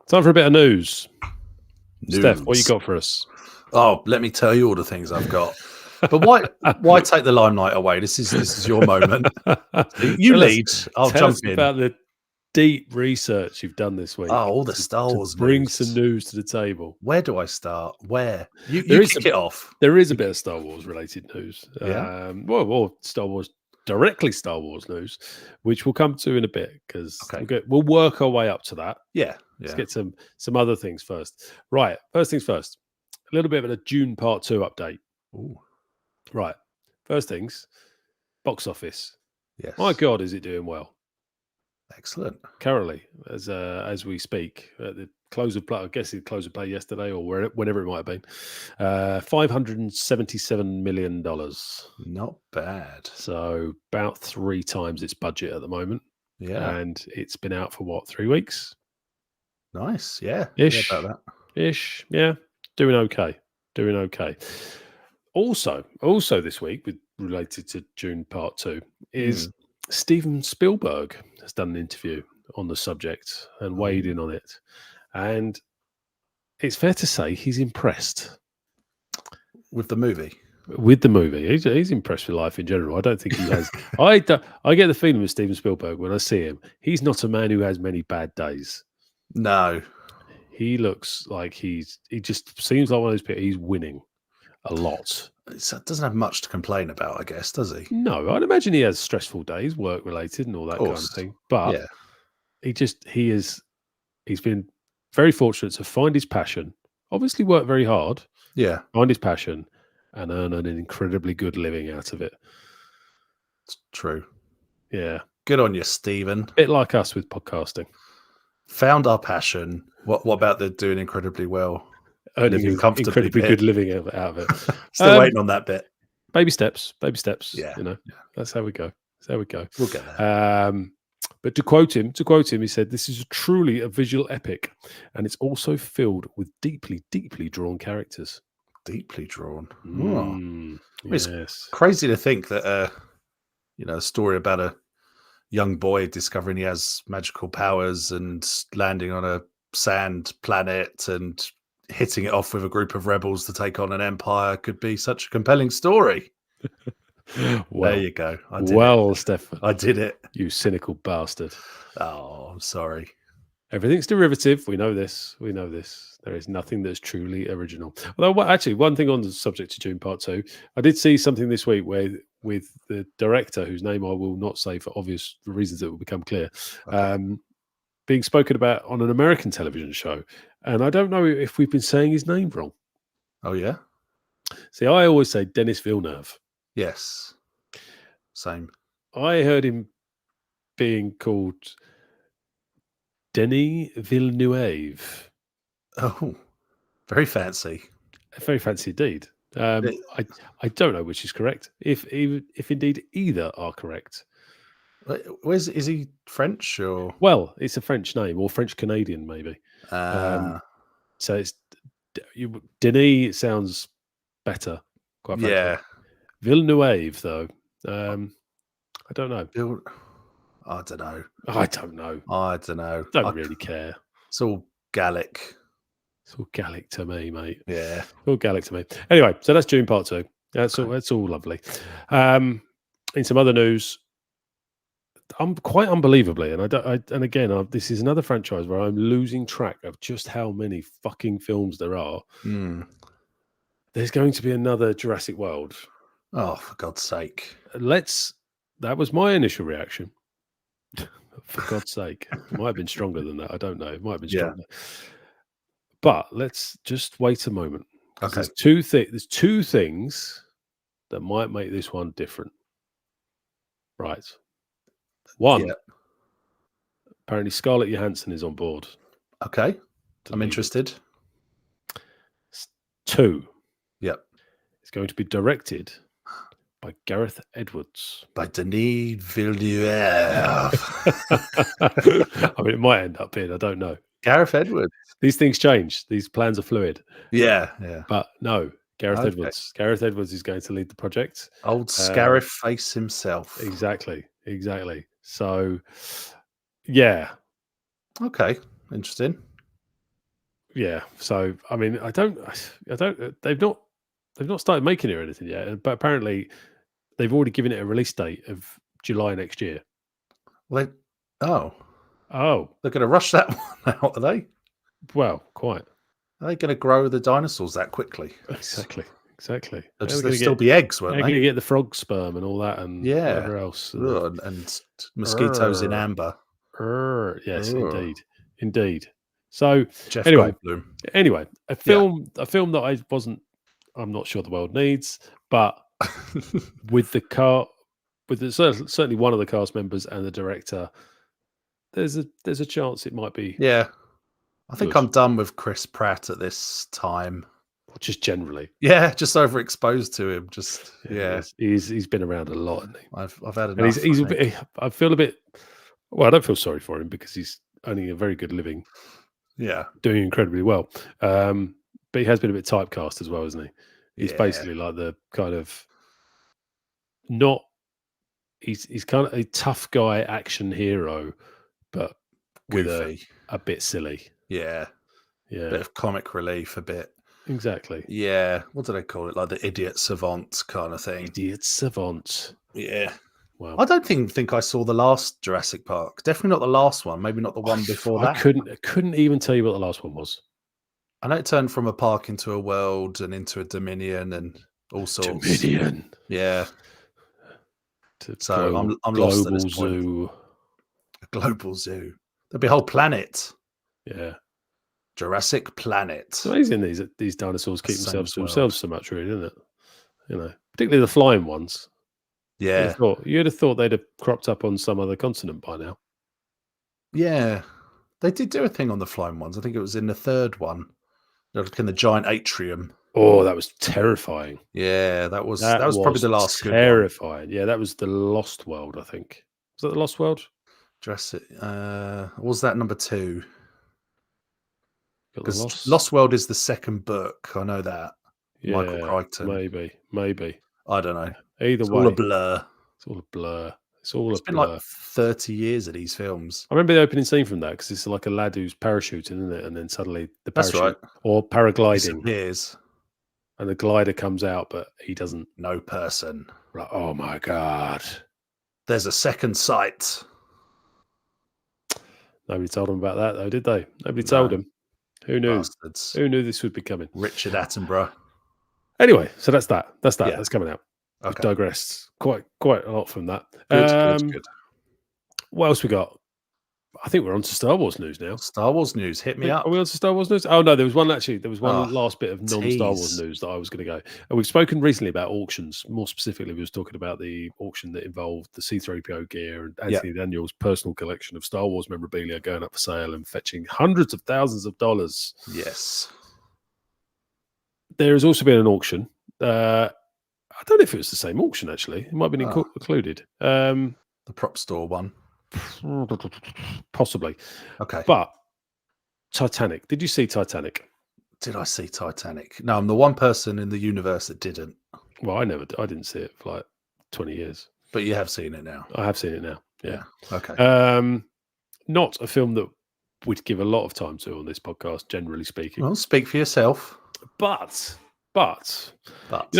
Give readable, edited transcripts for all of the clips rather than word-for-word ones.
Time for a bit of news. News. Steph, what you got for us? Oh, let me tell you all the things I've got. But why take the limelight away? This is your moment. You lead. I'll tell jump us in. about the deep research you've done this week. Oh, all the Star Wars bring news. some news to the table. Where do I start? Where? You kick it off. There is a bit of Star Wars related news. Yeah. Or Star Wars news, which we'll come to in a bit because we'll work our way up to that. Yeah. Let's get some other things first. Right. First things first. A little bit of a Dune Part 2 update. Ooh. Right. First things, box office. Yes. My God, is it doing well? Excellent. Currently, as we speak, at the close of play, I guess the close of play yesterday or whenever it might have been, $577 million. Not bad. So about 3 times its budget at the moment. Yeah. And it's been out for what, 3 weeks? Nice. Yeah. Ish. About that. Ish. Yeah. Doing okay. Also this week, related to Dune Part 2, is Steven Spielberg has done an interview on the subject and weighed in on it. And it's fair to say he's impressed. With the movie? With the movie. He's impressed with life in general. I don't think he has. I get the feeling with Steven Spielberg when I see him, he's not a man who has many bad days. No. He looks like he just seems like one of those people. He's winning a lot. It doesn't have much to complain about, I guess, does he? No, I'd imagine he has stressful days, work related and all that kind of thing. But he's been very fortunate to find his passion, obviously work very hard. Yeah. Find his passion and earn an incredibly good living out of it. It's true. Yeah. Good on you, Stephen. Bit like us with podcasting. Found our passion. What about the doing incredibly well? Earning incredibly good living out of it. Still waiting on that bit. Baby steps. Yeah. That's how we go. We'll get there. But to quote him, he said, "This is truly a visual epic, and it's also filled with deeply, deeply drawn characters." Deeply drawn. Yes. It's crazy to think that a story about a young boy discovering he has magical powers and landing on a sand planet and hitting it off with a group of rebels to take on an empire could be such a compelling story. Well, there you go. Stefan, I did it. You cynical bastard. Oh, I'm sorry. Everything's derivative. We know this. There is nothing that's truly original. Although, actually, one thing on the subject of Dune Part 2, I did see something this week where with the director, whose name I will not say for obvious reasons that will become clear, being spoken about on an American television show. And I don't know if we've been saying his name wrong. Oh, yeah? See, I always say Denis Villeneuve. Yes. Same. I heard him being called Denis Villeneuve. Oh, very fancy. Very fancy indeed. I don't know which is correct. If indeed either are correct. Is he French or? Well, it's a French name or French Canadian maybe. So it's Denis sounds better. Quite frankly. Yeah. Villeneuve though. I don't know. I don't know. Don't really care. It's all Gallic. It's all Gallic to me, mate. Yeah. All Gallic to me. Anyway, so that's Dune Part 2. That's all lovely. In some other news, quite unbelievably, and again, this is another franchise where I'm losing track of just how many fucking films there are. There's going to be another Jurassic World. Oh, for God's sake. That was my initial reaction. For God's sake. It might have been stronger than that. I don't know. It might have been stronger. But let's just wait a moment. Okay. There's two things that might make this one different. Right. One, apparently Scarlett Johansson is on board. Okay. I'm interested. 2. Yep. It's going to be directed by Gareth Edwards. By Denis Villeneuve. I mean, it might end up being, I don't know. Gareth Edwards. These things change. These plans are fluid. Yeah. But no, Gareth Edwards. Gareth Edwards is going to lead the project. Old Scarif face himself. Exactly. So, yeah. Okay. Interesting. Yeah. So I mean, I don't. They've not started making it or anything yet, but apparently they've already given it a release date of July next year. Well, oh, Oh, they're going to rush that one out, are they? well, quite Are they going to grow the dinosaurs that quickly? exactly. There'll still be eggs, won't They're going they? to get the frog sperm and all that, and Yeah. whatever else. Ugh, and mosquitoes in Urgh, amber. yes, Ugh. indeed. So Jeff anyway, Goldblum. a Yeah. film that I'm not sure the world needs, but with certainly one of the cast members and the director, there's a chance it might be Yeah. I think good, I'm done with Chris Pratt at this time. or just generally. Yeah, just overexposed to him. Just yeah. He's been around a lot, hasn't he? I've had enough. And he's I a bit. I feel a bit. Well, I don't feel sorry for him because he's earning a very good living, yeah. doing incredibly well. But he has been a bit typecast as well, isn't he? He's Yeah. basically like the kind of not. He's kind of a tough guy action hero, but with Goofy. a bit silly. Yeah. Yeah, Bit of comic relief, a bit. exactly. Yeah. What do they call it? Like the idiot savant kind of thing. Idiot savant. Yeah. Wow. I don't think I saw the last Jurassic Park. Definitely not the last one. Maybe not the one before I that. couldn't even tell you what the last one was. I know it turned from a park into a world and into a dominion and all sorts. Dominion. Yeah. To So I'm lost at global this point. zoo. A global zoo. There'll be a whole planet. Yeah. Jurassic Planet. It's amazing these dinosaurs keep Same themselves as to world. themselves so much, really, isn't it? You know, particularly the flying ones. Yeah. You'd have thought they'd have cropped up on some other continent by now. Yeah. They did do a thing on the flying ones. I think it was in the third one. Like in the giant atrium. Oh, that was terrifying. Yeah, that was probably the last good one. terrifying. Yeah, that was the Lost World, I think. Was that the Lost World? Jurassic. Was that number 2? Got the Because Lost World is the second book. I know that. Michael Yeah, Crichton. maybe. I don't know. Either It's way, all a blur. it's all a blur. It's all It's a been blur. like 30 years of these films. I remember the opening scene from that because it's like a lad who's parachuting, isn't it? And then suddenly the That's parachute right. or paragliding, Disappears. and the glider comes out, but he doesn't. No person. Like, oh my god! There's a second sight. Nobody told him about that, though, did they? Nobody told No. him. Who knew? Bastards. Who knew this would be coming? Richard Attenborough. Anyway, so that's that. Yeah. That's coming out. We've Okay. digressed quite a lot from that. Good. What else we got? I think we're on to Star Wars news now. Star Wars news. Hit me up. Are we on to Star Wars news? Oh no, there was one last bit of non-Star Wars tease. news that I was going to go. And we've spoken recently about auctions. More specifically, we was talking about the auction that involved the C-3PO gear and Anthony Daniels' personal collection of Star Wars memorabilia going up for sale and fetching hundreds of thousands of dollars. Yes. There has also been an auction. I don't know if it was the same auction, actually. It might have been included. The prop store one. Possibly. Okay. But Titanic. Did you see Titanic? Did I see Titanic? No, I'm the one person in the universe that didn't. Well, I didn't see it for like 20 years. But you have seen it now. I have seen it now. Yeah. Okay. Not a film that we'd give a lot of time to on this podcast, generally speaking. Well, speak for yourself. But you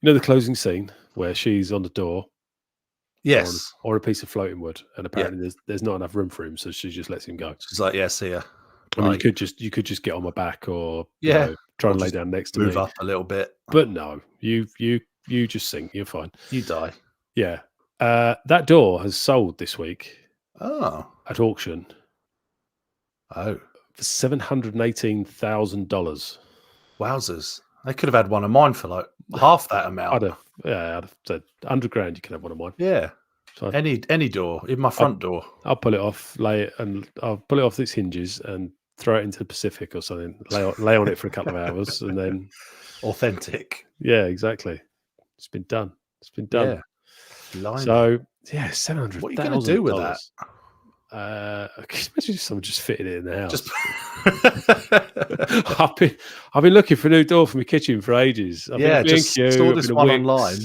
know the closing scene where she's on the door. Yes. Or a piece of floating wood, and apparently there's not enough room for him, so she just lets him go. She's like, "Yeah, see ya." I mean, you could just get on my back, or try and lay down next to me, move up a little bit. But no, you just sink. You're fine. You die. Yeah. That door has sold this week. Oh. At auction. Oh. For $718,000. Wowzers! They could have had one of mine for like half that amount. I'd have said $100,000. You can have one of mine. Yeah. So any door, even my front door. I'll pull it off, I'll pull it off its hinges and throw it into the Pacific or something. Lay on it for a couple of hours and then authentic. Yeah, exactly. It's been done. Yeah. So yeah, $700,000. What are you going to do with that? Can you imagine if someone just fitted it in the house? Just... I've been looking for a new door for my kitchen for ages. Saw this one online.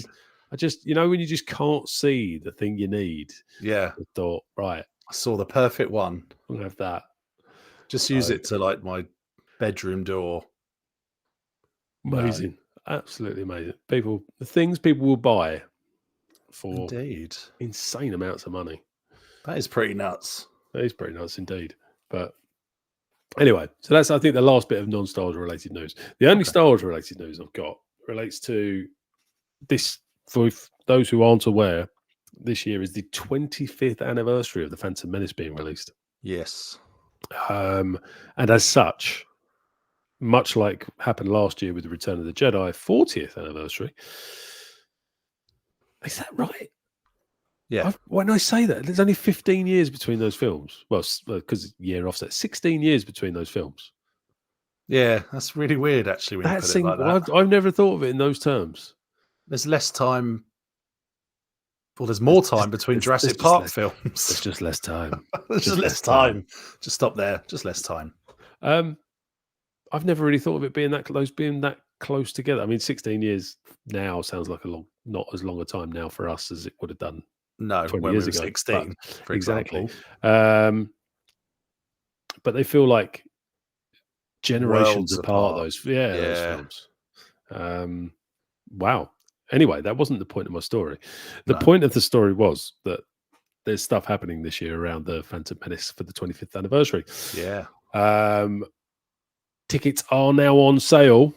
I just, when you just can't see the thing you need. Yeah. I thought, right. I saw the perfect one. I'm gonna have that. Just use it to like my bedroom door. Amazing. Absolutely amazing. The things people will buy for Indeed. insane amounts of money. That is pretty nuts. That is pretty nuts indeed. But anyway, so that's, I think, the last bit of non-Star Wars related news. The only Star Wars related news I've got relates to this. For those who aren't aware, this year is the 25th anniversary of the Phantom Menace being released. Yes. And as such, much like happened last year with the Return of the Jedi 40th anniversary. Is that right? Yeah. When I say that, there's only 15 years between those films. Well, because year offset, 16 years between those films. Yeah, that's really weird, actually, when you put it like that. I've never thought of it in those terms. There's less time. Well, there's more time between Jurassic Park films. There's just less time. There's just less time. Just stop there. Just less time. I've never really thought of it being that close together. I mean, 16 years now sounds like not as long a time now for us as it would have done. No, 20 when years we were ago, 16, for example. But they feel like generations apart. Those films. Wow. Anyway, that wasn't the point of my story. The point of the story was that there's stuff happening this year around the Phantom Menace for the 25th anniversary. Yeah. Tickets are now on sale.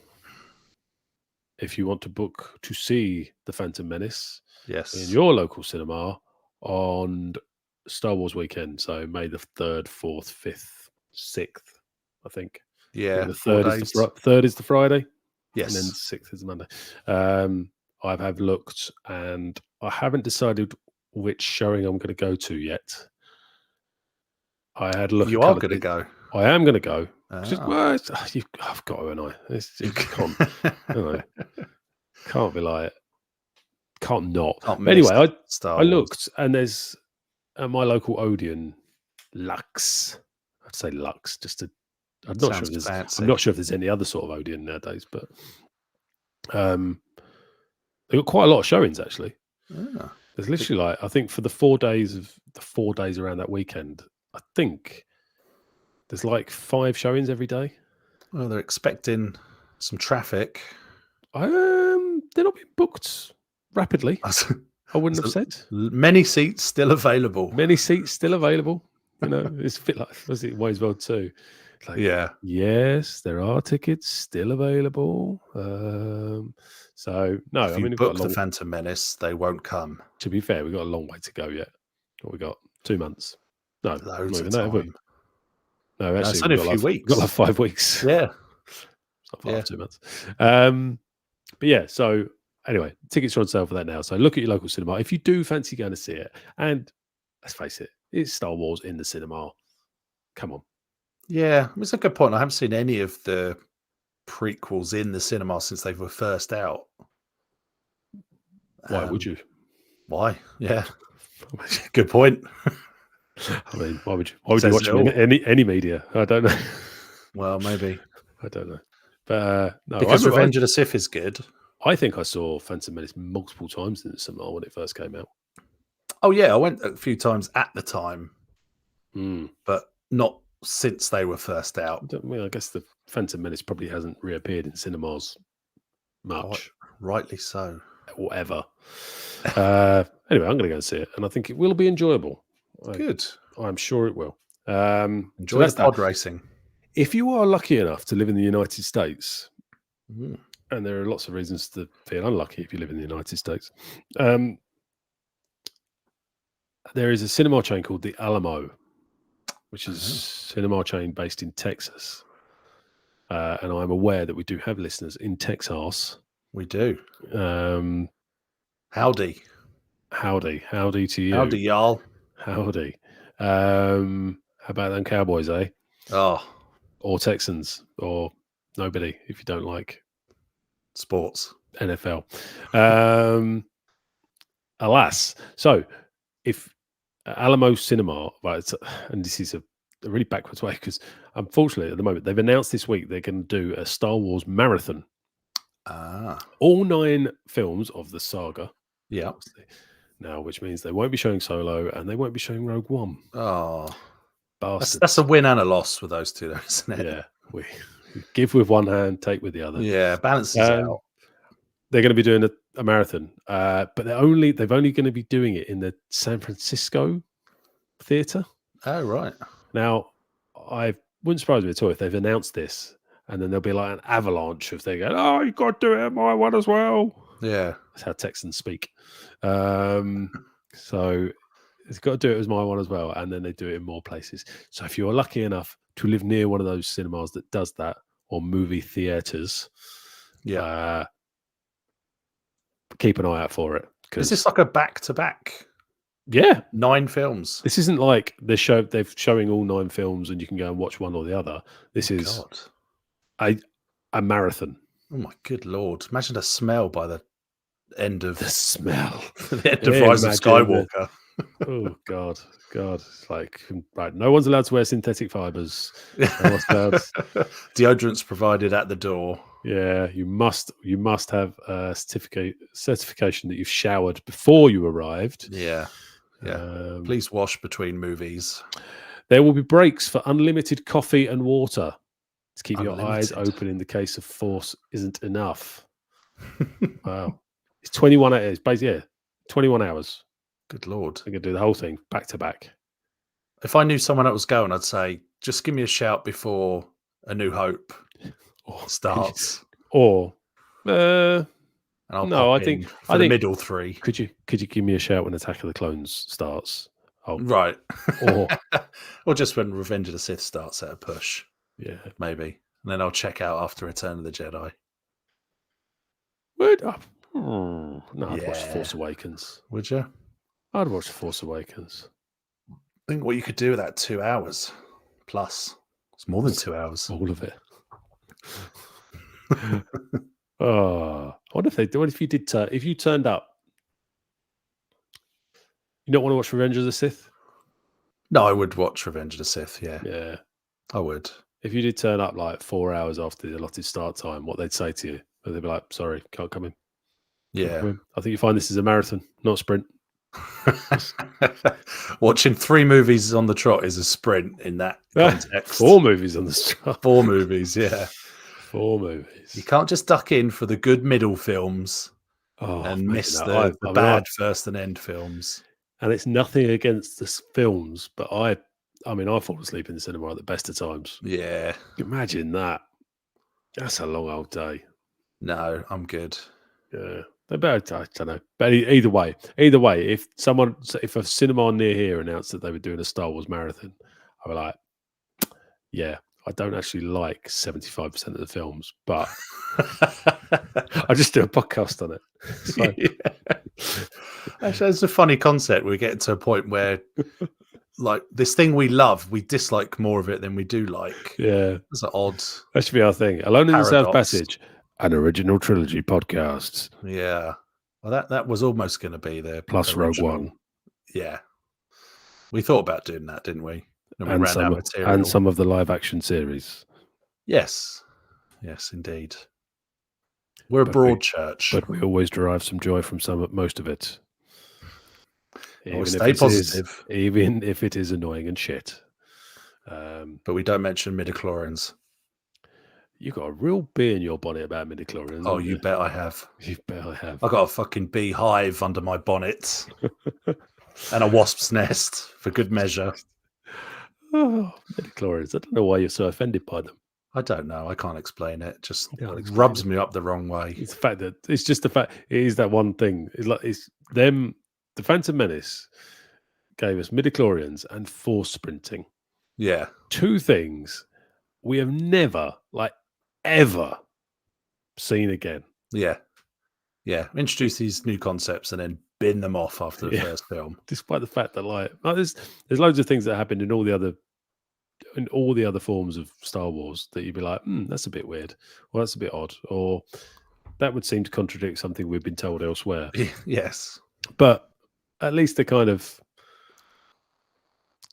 If you want to book to see the Phantom Menace in your local cinema on Star Wars weekend, so May the 3rd, 4th, 5th, 6th, I think. Yeah, the 3rd is the Friday. Yes. And then 6th is the Monday. I have looked and I haven't decided which showing I'm going to go to yet. I had a look. You are going to go. I am going to go. Oh. I've got to, and can't be like, can't not. Anyway, I looked, and there's at my local Odeon, Lux. I'd say Lux, I'm not sure if there's any other sort of Odeon nowadays, but they've got quite a lot of showings actually. Oh. There's literally I think for the 4 days around that weekend, I think there's 5 showings every day. Well, they're expecting some traffic. They're not being booked rapidly. I wouldn't have said. Many seats still available. You know, it's a bit like, was it Ways World 2? Yes, there are tickets still available. So no, if you book the Phantom Menace, they won't come. To be fair, we've got a long way to go yet. We got 2 months. No, loads of time. Have we? No, actually, it's only a few weeks. We've got 5 weeks. Yeah, it's not 2 months. But yeah, so anyway, tickets are on sale for that now. So look at your local cinema if you do fancy going to see it. And let's face it, it's Star Wars in the cinema. Come on. Yeah, it's a good point. I haven't seen any of the prequels in the cinema since they were first out. Why would you? Why? Yeah, good point. I mean, why would you watch any media? I don't know. Well, maybe. I don't know. But no, because Revenge of the Sith is good. I think I saw Phantom Menace multiple times in the cinema when it first came out. Oh yeah, I went a few times at the time, but not since they were first out. I guess the Phantom Menace probably hasn't reappeared in cinemas much. Rightly so. Or ever. Anyway, I'm going to go and see it, and I think it will be enjoyable. Good. I'm sure it will. Enjoy the pod racing. If you are lucky enough to live in the United States, and there are lots of reasons to feel unlucky if you live in the United States, there is a cinema chain called the Alamo, which is a cinema chain based in Texas. And I'm aware that we do have listeners in Texas. We do. Howdy to you. Howdy, y'all. Howdy. How about them Cowboys, eh? Oh. Or Texans, or nobody, if you don't like sports. NFL. Alas. So, if Alamo Cinema, right, and this is a really backwards way, because unfortunately at the moment, they've announced this week they're going to do a Star Wars marathon. All 9 films of the saga. Yeah. Now, which means they won't be showing Solo and they won't be showing Rogue One. Oh, bastards. That's a win and a loss with those two, though, isn't it? Yeah, Give with one hand, take with the other. Yeah, balances out. They're going to be doing a marathon, but they've only going to be doing it in the San Francisco theater. Oh, right. Now, I wouldn't surprise me at all if they've announced this, and then there'll be like an avalanche if they go, "Oh, you got to do it at my one as well." Yeah. That's how Texans speak. So it's got to do it as my one as well, and then they do it in more places. So if you're lucky enough to live near one of those cinemas that does that, or movie theaters, keep an eye out for it. Is this like a back-to-back? Yeah, 9 films. This isn't like they're showing all 9 films and you can go and watch one or the other. This is a marathon. Oh my good lord! Imagine the smell by the end of the smell. The end of Rise of Skywalker. Oh God! It's like right. No one's allowed to wear synthetic fibers. Deodorant's provided at the door. Yeah, you must have a certification that you've showered before you arrived. Yeah. Please wash between movies. There will be breaks for unlimited coffee and water to keep your eyes open in the case of force isn't enough. Wow, it's 21 hours. Basically, 21 hours. Good lord! I could do the whole thing back to back. If I knew someone that was going, I'd say, just give me a shout before A New Hope starts. Or and I'll I think the middle 3. Could you give me a shout when Attack of the Clones starts? Right. Or just when Revenge of the Sith starts at a push. Yeah, maybe. And then I'll check out after Return of the Jedi. Would I? No, I'd watch Force Awakens. Would you? I'd watch Force Awakens. Think what you could do with that 2 hours plus. It's more than 2 hours. All of it. Oh, what if you did? If you turned up, you don't want to watch Revenge of the Sith? No, I would watch Revenge of the Sith. Yeah, I would. If you did turn up like 4 hours after the allotted start time, what they'd say to you? They'd be like, "Sorry, can't come in." Yeah, I think you find this is a marathon, not a sprint. Watching 3 movies on the trot is a sprint in that context. 4 movies on the trot. 4 movies, yeah. 4 movies. You can't just duck in for the good middle films and miss the bad first and end films. And it's nothing against the films, but I fall asleep in the cinema at the best of times. Yeah. Imagine that. That's a long old day. No, I'm good. Yeah. I don't know. But either way, if a cinema near here announced that they were doing a Star Wars marathon, I'd be like, yeah, I don't actually like 75% of the films, but I just do a podcast on it. So. Actually, it's a funny concept. We're getting to a point where, like, this thing we love, we dislike more of it than we do like. Yeah, it's an odd. That should be our thing. Alone in the South Passage, an original trilogy podcast. Yeah, well, that was almost going to be there. Plus original. Rogue One. Yeah, we thought about doing that, didn't we? And some of the live action series. Yes, indeed. We're a broad church, but we always derive some joy from most of it. Stay positive, even if it is annoying and shit. But we don't mention midichlorians. You got a real bee in your bonnet about midichlorians. Oh, you bet I have. You bet I have. I got a fucking beehive under my bonnet and a wasp's nest for good measure. Oh, midichlorians. I don't know why you're so offended by them. I don't know. I can't explain it. Just rubs me up the wrong way. It's the fact that it is that one thing. It's them. The Phantom Menace gave us midichlorians and force sprinting. Yeah, 2 things we have never, ever seen again. Yeah. Introduce these new concepts and then bin them off after the first film. Despite the fact that there's loads of things that happened in all the other forms of Star Wars that you'd be like, that's a bit weird, or that's a bit odd, or that would seem to contradict something we've been told elsewhere. Yes, but at least they kind of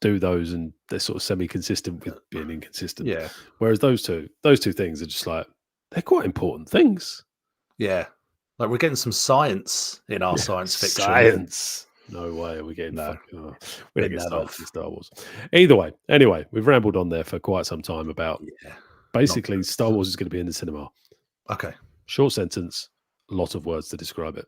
do those, and they're sort of semi-consistent with being inconsistent. Yeah. Whereas those two things are just they're quite important things. Yeah. Like we're getting some science in our science fiction. Science. No way are we getting we don't get started in Star Wars. Either way, anyway, we've rambled on there for quite some time about Basically, Star Wars is going to be in the cinema. Okay. Short sentence, a lot of words to describe it.